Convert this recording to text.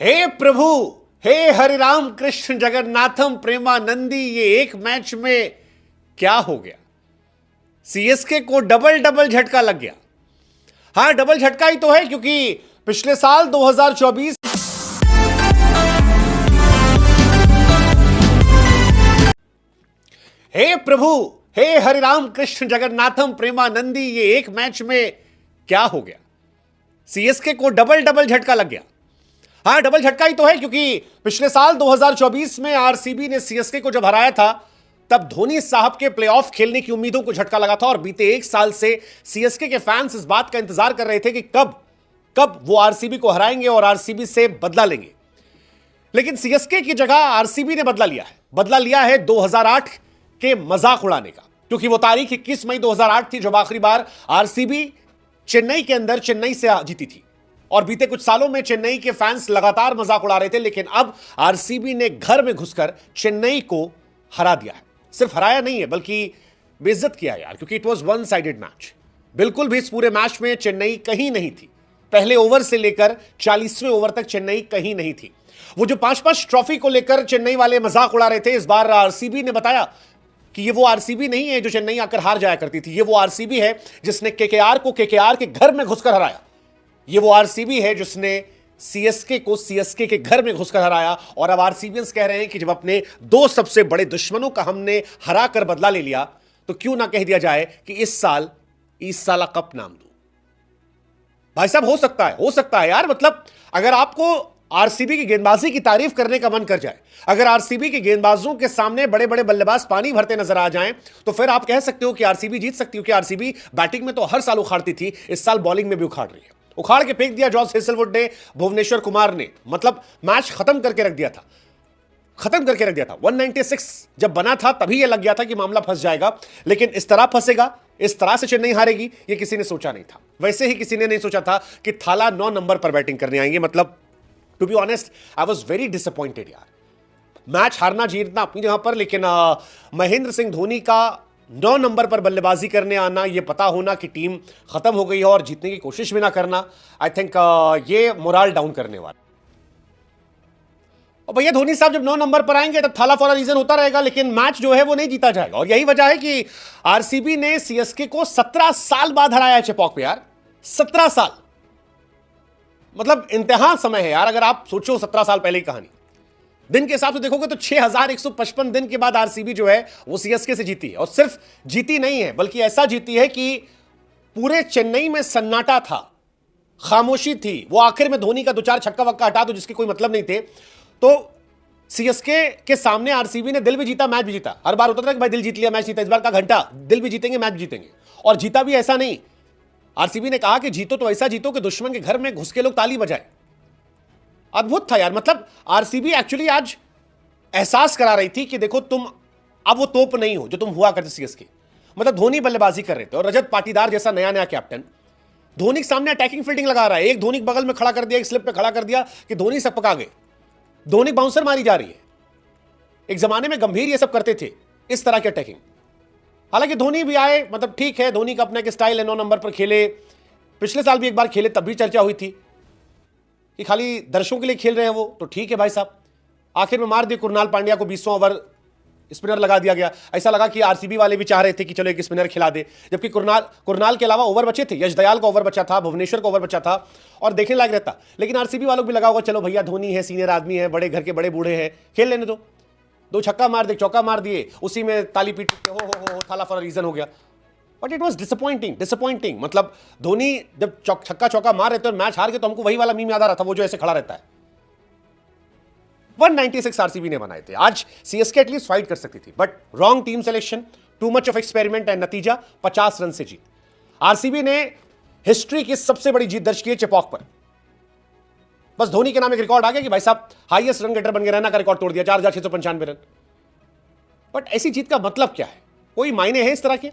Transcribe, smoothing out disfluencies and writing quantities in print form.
हे प्रभु, हे हरि राम कृष्ण जगन्नाथम प्रेमानंदी, ये एक मैच में क्या हो गया। सीएसके को डबल डबल झटका लग गया। हां, डबल झटका ही तो है, क्योंकि पिछले साल 2024 हे प्रभु, हे हरि राम कृष्ण जगन्नाथम प्रेमानंदी, ये एक मैच में क्या हो गया। सीएसके को डबल डबल झटका लग गया। हां, डबल झटका ही तो है, क्योंकि पिछले साल 2024 में आरसीबी ने सीएसके को जब हराया था, तब धोनी साहब के प्लेऑफ खेलने की उम्मीदों को झटका लगा था। और बीते एक साल से सीएसके के फैंस इस बात का इंतजार कर रहे थे कि कब वो आरसीबी को हराएंगे और आरसीबी से बदला लेंगे। लेकिन सीएसके की जगह आरसीबी ने बदला लिया है 2008 के मजाक उड़ाने का, क्योंकि वो तारीख 21 मई 2008 थी जब आखिरी बार आरसीबी चेन्नई के अंदर चेन्नई से जीती थी। और बीते कुछ सालों में चेन्नई के फैंस लगातार मजाक उड़ा रहे थे, लेकिन अब आरसीबी ने घर में घुसकर चेन्नई को हरा दिया है। सिर्फ हराया नहीं है, बल्कि बेइज्जत किया यार, क्योंकि it was one sided match. बिल्कुल भी इस पूरे मैच में चेन्नई कहीं नहीं थी। पहले ओवर से लेकर 40वें ओवर तक चेन्नई कहीं नहीं थी। वो जो 5-5 ट्रॉफी को लेकर चेन्नई वाले मजाक उड़ा रहे थे, इस बार आरसीबी ने बताया कि ये वो आरसीबी नहीं है जो चेन्नई आकर हार जाया करती थी। ये वो आरसीबी है जिसने केकेआर को केकेआर के घर में घुसकर हराया। ये वो आरसीबी है जिसने सीएसके को सीएसके के घर में घुसकर हराया। और अब आरसीबियंस कह रहे हैं कि जब अपने दो सबसे बड़े दुश्मनों का हमने हरा कर बदला ले लिया, तो क्यों ना कह दिया जाए कि इस साल कप नाम दो। भाई साहब, हो सकता है यार। मतलब अगर आपको आरसीबी की गेंदबाजी की तारीफ करने का मन कर जाए, अगर आरसीबी के गेंदबाजों के सामने बड़े बड़े बल्लेबाज पानी भरते नजर आ जाएं, तो फिर आप कह सकते हो कि आरसीबी जीत सकती हो। कि आरसीबी बैटिंग में तो हर साल उखाड़ती थी, इस साल बॉलिंग में भी उखाड़ रही है। उखाड़ के फेंक दिया जॉस हेजलवुड ने, भुवनेश्वर कुमार ने। मतलब मैच खत्म करके रख दिया था 196 जब बना था, तभी यह लग गया था कि मामला फंस जाएगा। लेकिन इस तरह फंसेगा, इस तरह से चेन्नई हारेगी, यह किसी ने सोचा नहीं था। वैसे ही किसी ने नहीं सोचा था कि थाला 9 नंबर पर बैटिंग करने आएंगे। मतलब to be honest, I was very disappointed यार। मैच हारना जीतना अपनी जगह पर, लेकिन महेंद्र सिंह धोनी का 9 नंबर पर बल्लेबाजी करने आना, यह पता होना कि टीम खत्म हो गई है और जीतने की कोशिश भी ना करना, आई थिंक ये मोरल डाउन करने वाला। और भैया धोनी साहब जब 9 नंबर पर आएंगे तब थाला फॉर अ रीजन होता रहेगा, लेकिन मैच जो है वो नहीं जीता जाएगा। और यही वजह है कि आरसीबी ने सीएसके को 17 साल बाद हराया है चेपॉक पे यार। 17 साल, मतलब इंतहा समय है यार। अगर आप सोचो 17 साल पहले की कहानी, दिन के हिसाब से देखोगे तो 6155 दिन के बाद आरसीबी जो है वो सीएसके से जीती है। और सिर्फ जीती नहीं है, बल्कि ऐसा जीती है कि पूरे चेन्नई में सन्नाटा था, खामोशी थी। वो आखिर में धोनी का 2-4 छक्का वक्का हटा दो जिसके कोई मतलब नहीं थे, तो सीएसके के सामने आरसीबी ने दिल भी जीता, मैच भी जीता। हर बार होता था कि भाई दिल जीत लिया, मैच जीता। इस बार का घंटा दिल भी जीतेंगे, मैच भी जीतेंगे। और जीता भी ऐसा नहीं, आरसीबी ने कहा कि जीतो तो ऐसा जीतो कि दुश्मन के घर में घुस के लोग ताली बजाए। अद्भुत था यार। मतलब आरसीबी एक्चुअली आज एहसास करा रही थी कि देखो तुम अब वो तोप नहीं हो जो तुम हुआ करते सीएसके। मतलब धोनी बल्लेबाजी कर रहे थे और रजत पाटीदार जैसा नया कैप्टन धोनी के सामने अटैकिंग फील्डिंग लगा रहा है। एक धोनी बगल में खड़ा कर दिया, एक स्लिप पे खड़ा कर दिया कि धोनी सब पका गए। धोनी बाउंसर मारी जा रही है। एक जमाने में गंभीर ये सब करते थे, इस तरह की अटैकिंग। हालांकि धोनी भी आए, मतलब ठीक है, धोनी का अपना एक स्टाइल है, 9 नंबर पर खेले। पिछले साल भी एक बार खेले, तब भी चर्चा हुई थी कि खाली दर्शकों के लिए खेल रहे हैं वो, तो ठीक है भाई साहब। आखिर में मार दिए कुरनाल पांड्या को, 20वां ओवर स्पिनर लगा दिया गया। ऐसा लगा कि आरसीबी वाले भी चाह रहे थे कि चलो एक स्पिनर खिला दे, जबकि कुरनाल के अलावा ओवर बचे थे। यश दयाल का ओवर बचा था, भुवनेश्वर का ओवर बचा था और देखने लायक रहता। लेकिन आरसीबी वालों को भी लगा होगा चलो भैया धोनी है, सीनियर आदमी है, बड़े घर के बड़े बूढ़े हैं, खेल लेने दो। 2 छक्का मार दे, चौका मार दिए, उसी में ताली पीट के हो थाला फॉर अ रीजन हो गया। But it was disappointing. मतलब धोनी जब छक्का चौका मार रहे थे और मैच हार गए, तो हमको वही वाला मीम याद आ रहा था, वो जो ऐसे खड़ा रहता है। 196 आरसीबी ने बनाए थे। आज सीएसके एटलीस्ट फाइट कर सकती थी, but wrong team selection, too much of experiment and नतीजा 50 रन से जीत। आरसीबी ने हिस्ट्री की सबसे बड़ी जीत दर्ज की है चेपॉक पर। बस धोनी के नाम एक रिकॉर्ड आ गया कि भाई साहब हाईएस्ट रन गेटर बन गए, रैना का रिकॉर्ड तोड़ दिया, 4695 रन। बट ऐसी जीत का मतलब क्या है? कोई मायने है इस तरह के?